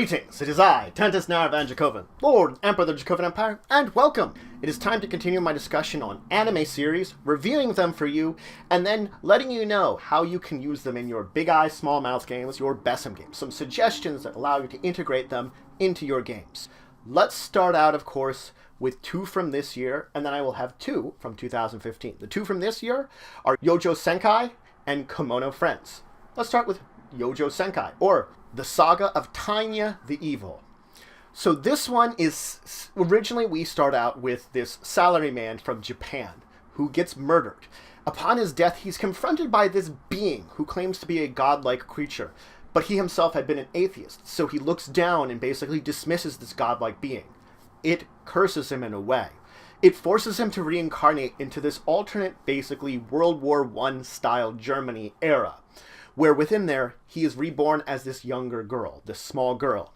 Greetings, it is I, Tentus Naravan Dracovin, Lord Emperor of the Dracovin Empire, and welcome! It is time to continue my discussion on anime series, reviewing them for you, and then letting you know how you can use them in your Big Eye Small Mouth games, your BESM games, some suggestions that allow you to integrate them into your games. Let's start out, of course, with two from this year, and then I will have two from 2015. The two from this year are Youjo Senki and Kemono Friends. Let's start with Youjo Senki, or The Saga of Tanya the Evil. So this one is, originally we start out with this salaryman from Japan who gets murdered. Upon his death, he's confronted by this being who claims to be a godlike creature, but he himself had been an atheist, so he looks down and basically dismisses this godlike being. It curses him in a way. It forces him to reincarnate into this alternate, basically World War I style Germany era, where within there, he is reborn as this younger girl, this small girl.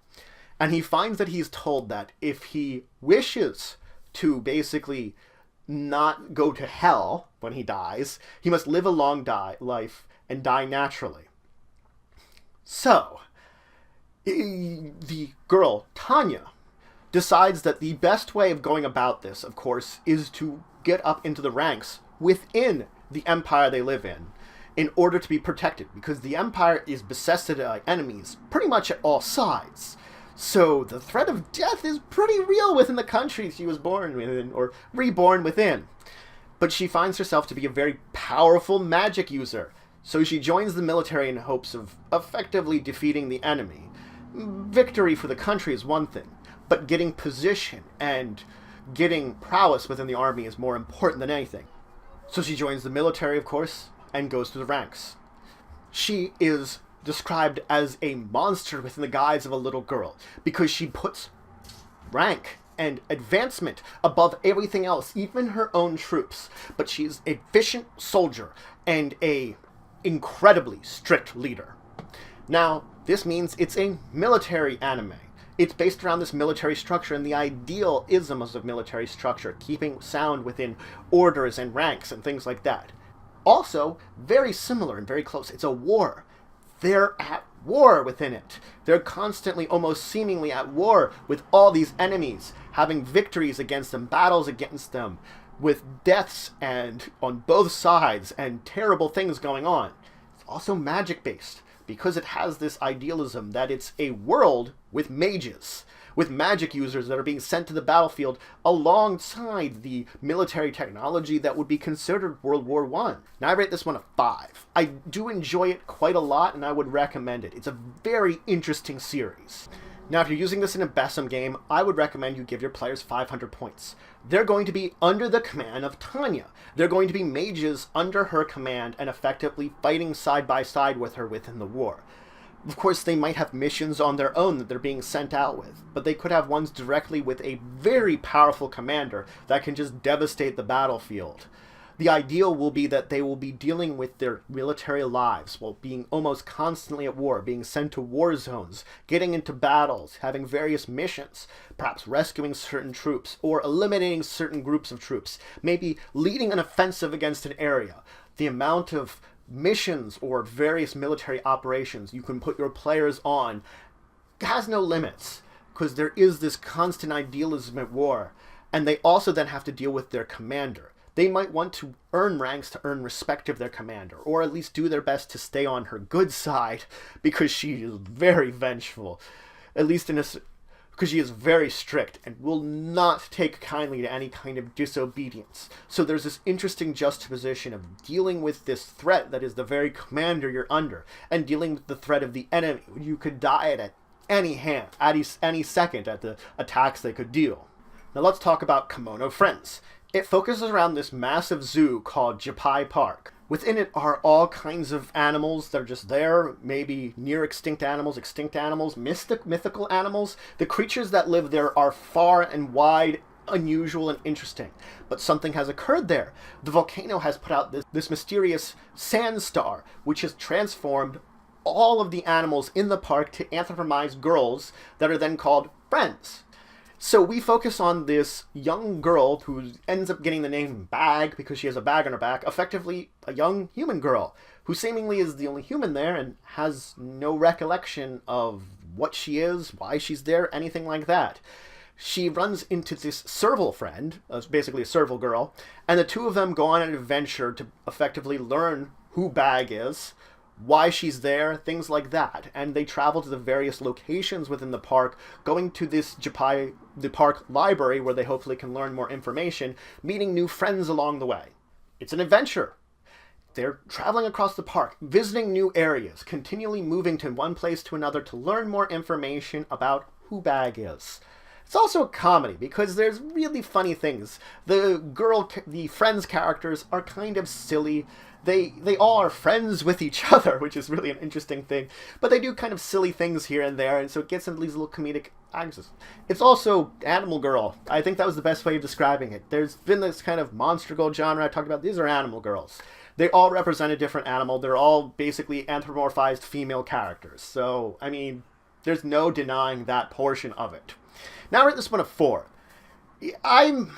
And he finds that he's told that if he wishes to basically not go to hell when he dies, he must live a long life and die naturally. So, the girl, Tanya, decides that the best way of going about this, of course, is to get up into the ranks within the empire they live in order to be protected, because the empire is beset by enemies pretty much at all sides. So the threat of death is pretty real within the country she was born within, or reborn within. But she finds herself to be a very powerful magic user, so she joins the military in hopes of effectively defeating the enemy. Victory for the country is one thing, but getting position and getting prowess within the army is more important than anything. So she joins the military, of course, and goes through the ranks. She is described as a monster within the guise of a little girl, because she puts rank and advancement above everything else, even her own troops. But she's an efficient soldier and a incredibly strict leader. Now, this means it's a military anime. It's based around this military structure and the idealisms of military structure, keeping sound within orders and ranks and things like that. Also, very similar and very close. It's a war. They're at war within it. They're constantly, almost seemingly at war with all these enemies, having victories against them, battles against them, with deaths and on both sides and terrible things going on. It's also magic-based, because it has this idealism that it's a world with mages, with magic users that are being sent to the battlefield alongside the military technology that would be considered World War I. Now, I rate this one a 5. I do enjoy it quite a lot, and I would recommend it. It's a very interesting series. Now, if you're using this in a BESM game, I would recommend you give your players 500 points. They're going to be under the command of Tanya. They're going to be mages under her command and effectively fighting side by side with her within the war. Of course, they might have missions on their own that they're being sent out with, but they could have ones directly with a very powerful commander that can just devastate the battlefield. The ideal will be that they will be dealing with their military lives while being almost constantly at war, being sent to war zones, getting into battles, having various missions, perhaps rescuing certain troops or eliminating certain groups of troops, maybe leading an offensive against an area. The amount of missions or various military operations you can put your players on has no limits, because there is this constant idealism at war, and they also then have to deal with their commander. They might want to earn ranks to earn respect of their commander, or at least do their best to stay on her good side, because she is very vengeful, at least because she is very strict and will not take kindly to any kind of disobedience. So there's this interesting juxtaposition of dealing with this threat that is the very commander you're under, and dealing with the threat of the enemy. You could die at any hand, at any second, at the attacks they could deal. Now let's talk about Kemono Friends. It focuses around this massive zoo called Japai Park. Within it are all kinds of animals that are just there, maybe near extinct animals, mythical animals. The creatures that live there are far and wide, unusual, and interesting. But something has occurred there. The volcano has put out this mysterious sand star, which has transformed all of the animals in the park to anthropomorphized girls that are then called friends. So we focus on this young girl who ends up getting the name Bag because she has a bag on her back, effectively a young human girl who seemingly is the only human there and has no recollection of what she is, why she's there, anything like that. She runs into this serval friend, basically a serval girl, and the two of them go on an adventure to effectively learn who Bag is, why she's there, things like that. And they travel to the various locations within the park, going to the park library where they hopefully can learn more information, meeting new friends along the way. It's an adventure. They're traveling across the park, visiting new areas, continually moving to one place to another to learn more information about who Bag is. It's also a comedy because there's really funny things. The friends characters are kind of silly. They all are friends with each other, which is really an interesting thing. But they do kind of silly things here and there, and so it gets into these little comedic axes. It's also Animal Girl. I think that was the best way of describing it. There's been this kind of monster girl genre I talked about. These are animal girls. They all represent a different animal. They're all basically anthropomorphized female characters. So, I mean, there's no denying that portion of it. Now I rate this one a 4. I'm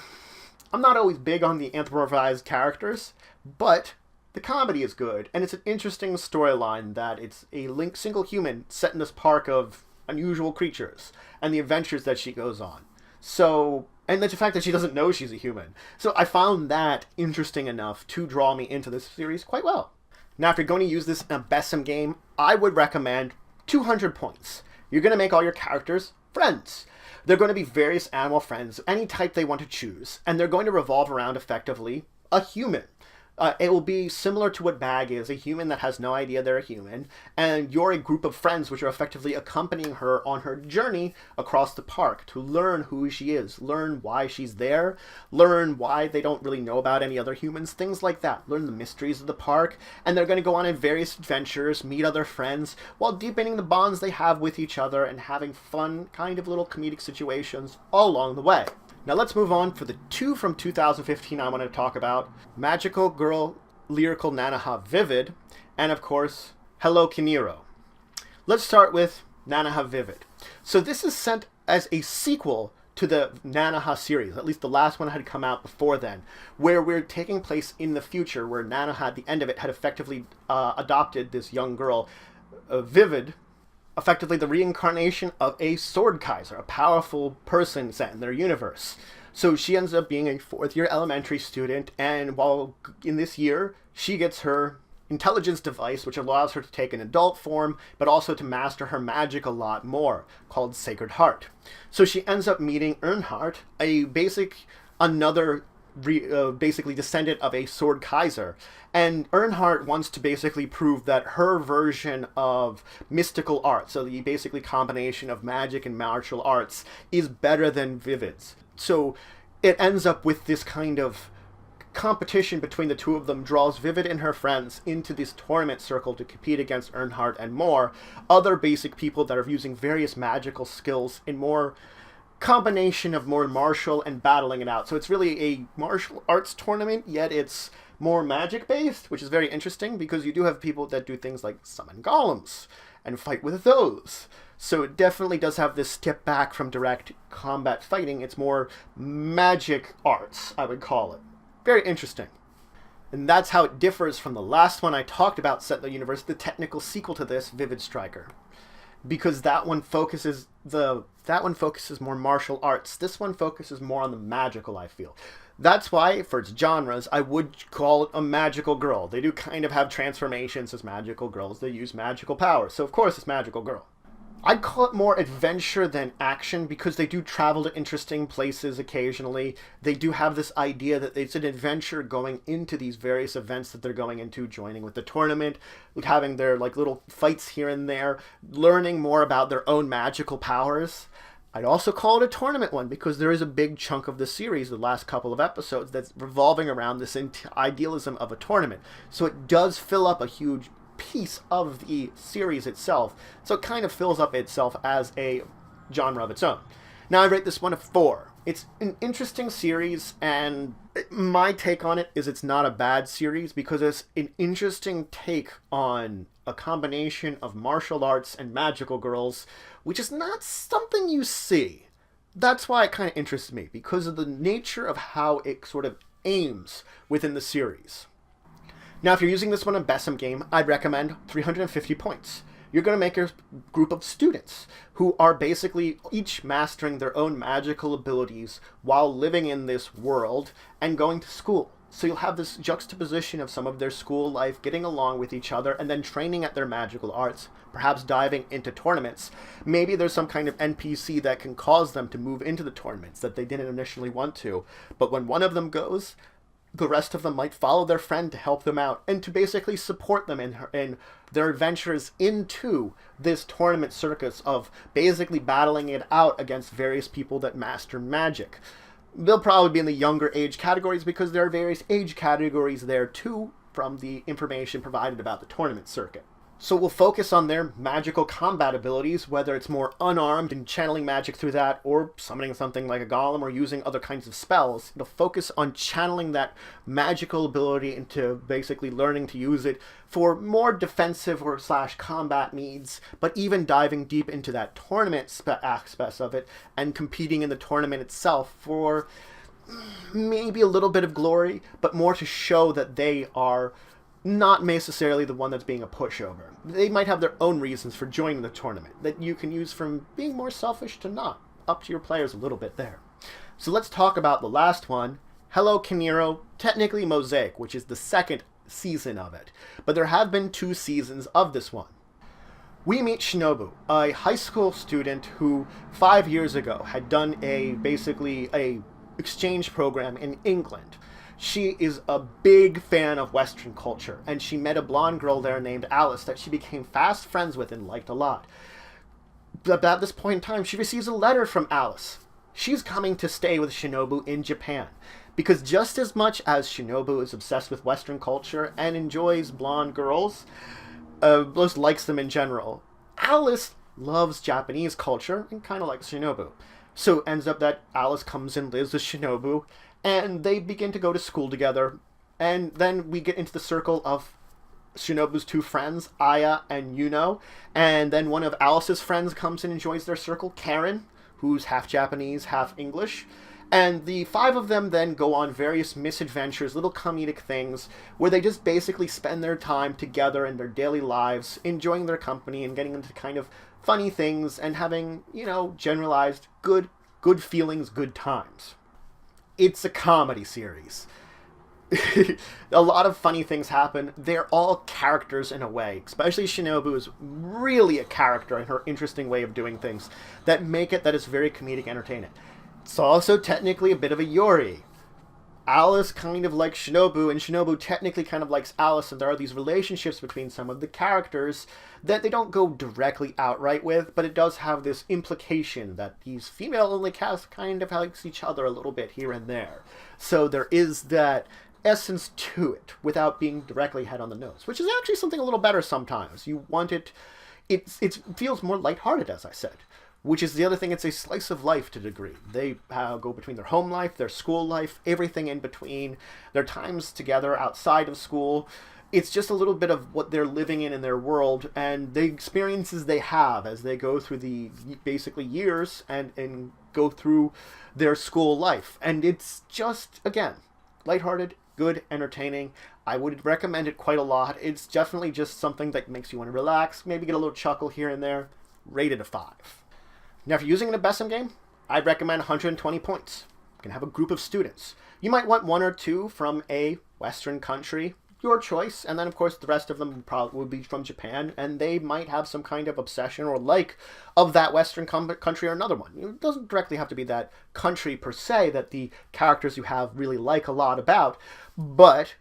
not always big on the anthropomorphized characters, but the comedy is good, and it's an interesting storyline that it's a single human set in this park of unusual creatures and the adventures that she goes on. So, and the fact that she doesn't know she's a human. So I found that interesting enough to draw me into this series quite well. Now, if you're going to use this in a BESM game, I would recommend 200 points. You're going to make all your characters friends. They're going to be various animal friends, any type they want to choose, and they're going to revolve around, effectively, a human. It will be similar to what Bag is, a human that has no idea they're a human, and you're a group of friends which are effectively accompanying her on her journey across the park to learn who she is, learn why she's there, learn why they don't really know about any other humans, things like that. Learn the mysteries of the park, and they're going to go on in various adventures, meet other friends, while deepening the bonds they have with each other and having fun, kind of little comedic situations all along the way. Now let's move on for the 2 from 2015 I want to talk about. Magical Girl Lyrical Nanoha Vivid, and of course, Hello Kiniro. Let's start with Nanoha Vivid. So this is sent as a sequel to the Nanoha series, at least the last one had come out before then, where we're taking place in the future, where Nanoha at the end of it had effectively adopted this young girl, Vivid, effectively the reincarnation of a sword kaiser, a powerful person set in their universe. So she ends up being a 4th-year elementary student, and while in this year, she gets her intelligence device, which allows her to take an adult form, but also to master her magic a lot more, called Sacred Heart. So she ends up meeting Earnhardt, another basically descendant of a sword kaiser, and Earnhardt wants to basically prove that her version of mystical art, so the basically combination of magic and martial arts, is better than Vivid's. So it ends up with this kind of competition between the two of them, draws Vivid and her friends into this tournament circle to compete against Earnhardt and more other basic people that are using various magical skills in more combination of more martial and battling it out. So it's really a martial arts tournament, yet it's more magic based, which is very interesting because you do have people that do things like summon golems and fight with those. So it definitely does have this step back from direct combat fighting. It's more magic arts, I would call it. Very interesting. And that's how it differs from the last one I talked about set in the universe, the technical sequel to this, Vivid Striker. Because that one focuses more martial arts. This one focuses more on the magical, I feel. That's why, for its genres, I would call it a magical girl. They do kind of have transformations as magical girls. They use magical powers. So, of course, it's magical girl. I'd call it more adventure than action because they do travel to interesting places occasionally. They do have this idea that it's an adventure going into these various events that they're going into, joining with the tournament, having their little fights here and there, learning more about their own magical powers. I'd also call it a tournament one because there is a big chunk of the series, the last couple of episodes, that's revolving around this idealism of a tournament. So it does fill up a huge piece of the series itself, so it kind of fills up itself as a genre of its own. Now I rate this one a 4. It's an interesting series, and my take on it is it's not a bad series because it's an interesting take on a combination of martial arts and magical girls, which is not something you see. That's why it kind of interests me, because of the nature of how it sort of aims within the series. Now, if you're using this one in BESM game, I'd recommend 350 points. You're going to make a group of students who are basically each mastering their own magical abilities while living in this world and going to school. So you'll have this juxtaposition of some of their school life, getting along with each other, and then training at their magical arts, perhaps diving into tournaments. Maybe there's some kind of NPC that can cause them to move into the tournaments that they didn't initially want to. But when one of them goes, the rest of them might follow their friend to help them out and to basically support them in their adventures into this tournament circus of basically battling it out against various people that master magic. They'll probably be in the younger age categories because there are various age categories there too from the information provided about the tournament circuit. So we'll focus on their magical combat abilities, whether it's more unarmed and channeling magic through that, or summoning something like a golem, or using other kinds of spells. It'll focus on channeling that magical ability into basically learning to use it for more defensive or / combat needs, but even diving deep into that tournament aspects of it and competing in the tournament itself for maybe a little bit of glory, but more to show that they are not necessarily the one that's being a pushover. They might have their own reasons for joining the tournament that you can use from being more selfish to not. Up to your players a little bit there. So let's talk about the last one, Hello Kiniro, technically Mosaic, which is the second season of it. But there have been 2 seasons of this one. We meet Shinobu, a high school student who 5 years ago had done basically a exchange program in England. She is a big fan of Western culture, and she met a blonde girl there named Alice that she became fast friends with and liked a lot. But at this point in time, she receives a letter from Alice. She's coming to stay with Shinobu in Japan, because just as much as Shinobu is obsessed with Western culture and enjoys blonde girls, just likes them in general, Alice loves Japanese culture and kind of likes Shinobu. So it ends up that Alice comes and lives with Shinobu, and they begin to go to school together. And then we get into the circle of Shinobu's 2 friends, Aya and Yuno. And then one of Alice's friends comes in and joins their circle, Karen, who's half Japanese, half English. And the 5 of them then go on various misadventures, little comedic things, where they just basically spend their time together in their daily lives, enjoying their company and getting into kind of funny things and having, generalized good feelings, good times. It's a comedy series. A lot of funny things happen. They're all characters in a way. Especially Shinobu is really a character in her interesting way of doing things that make it that it's very comedic entertaining. It's also technically a bit of a yori. Alice kind of likes Shinobu, and Shinobu technically kind of likes Alice, and there are these relationships between some of the characters that they don't go directly outright with, but it does have this implication that these female-only casts kind of likes each other a little bit here and there. So there is that essence to it, without being directly head on the nose, which is actually something a little better sometimes. You want it feels more lighthearted, as I said. Which is the other thing, it's a slice of life to a degree. They go between their home life, their school life, everything in between, their times together outside of school. It's just a little bit of what they're living in their world and the experiences they have as they go through the basically years and go through their school life. And it's just, again, lighthearted, good, entertaining. I would recommend it quite a lot. It's definitely just something that makes you want to relax, maybe get a little chuckle here and there. Rated a 5. Now, if you're using it in a BESM game, I'd recommend 120 points. You can have a group of students. You might want 1 or 2 from a Western country, your choice, and then, of course, the rest of them probably would be from Japan, and they might have some kind of obsession or like of that Western country or another one. It doesn't directly have to be that country per se that the characters you have really like a lot about, but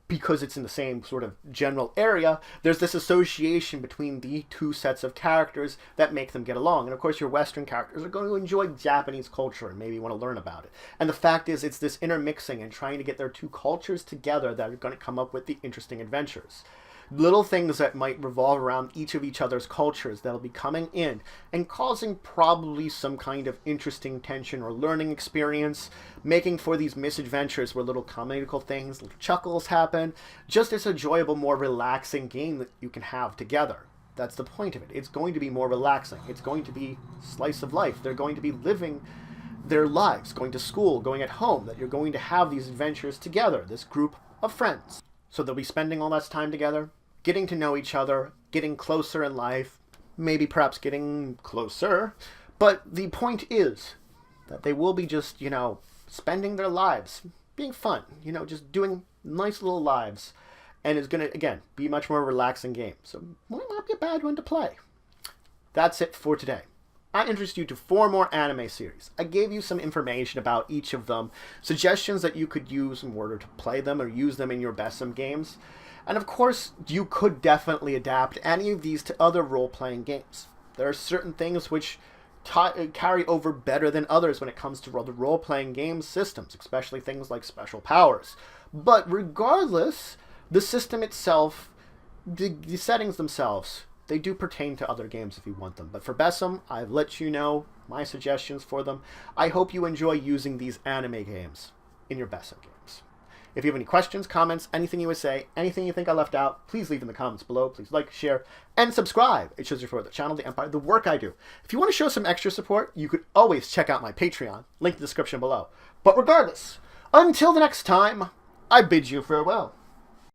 because it's in the same sort of general area, there's this association between the 2 sets of characters that make them get along. And of course, your Western characters are going to enjoy Japanese culture and maybe want to learn about it. And the fact is, it's this intermixing and trying to get their 2 cultures together that are going to come up with the interesting adventures. Little things that might revolve around each other's cultures that'll be coming in and causing probably some kind of interesting tension or learning experience, making for these misadventures where little comical things, little chuckles happen, just as enjoyable, more relaxing game that you can have together. That's the point of it. It's going to be more relaxing. It's going to be slice of life. They're going to be living their lives, going to school, going at home, that you're going to have these adventures together, this group of friends. So they'll be spending all that time together, getting to know each other, getting closer in life, maybe perhaps getting closer. But the point is that they will be just, spending their lives being fun, just doing nice little lives. And it's going to, again, be a much more relaxing game. So might not be a bad one to play. That's it for today. I introduced you to 4 more anime series. I gave you some information about each of them, suggestions that you could use in order to play them or use them in your BESM games. And of course, you could definitely adapt any of these to other role-playing games. There are certain things which carry over better than others when it comes to other role-playing game systems, especially things like special powers. But regardless, the system itself, the settings themselves, they do pertain to other games if you want them. But for BESM, I've let you know my suggestions for them. I hope you enjoy using these anime games in your BESM games. If you have any questions, comments, anything you would say, anything you think I left out, please leave in the comments below. Please like, share, and subscribe. It shows you for the channel, the Empire, the work I do. If you want to show some extra support, you could always check out my Patreon. Link in the description below. But regardless, until the next time, I bid you farewell.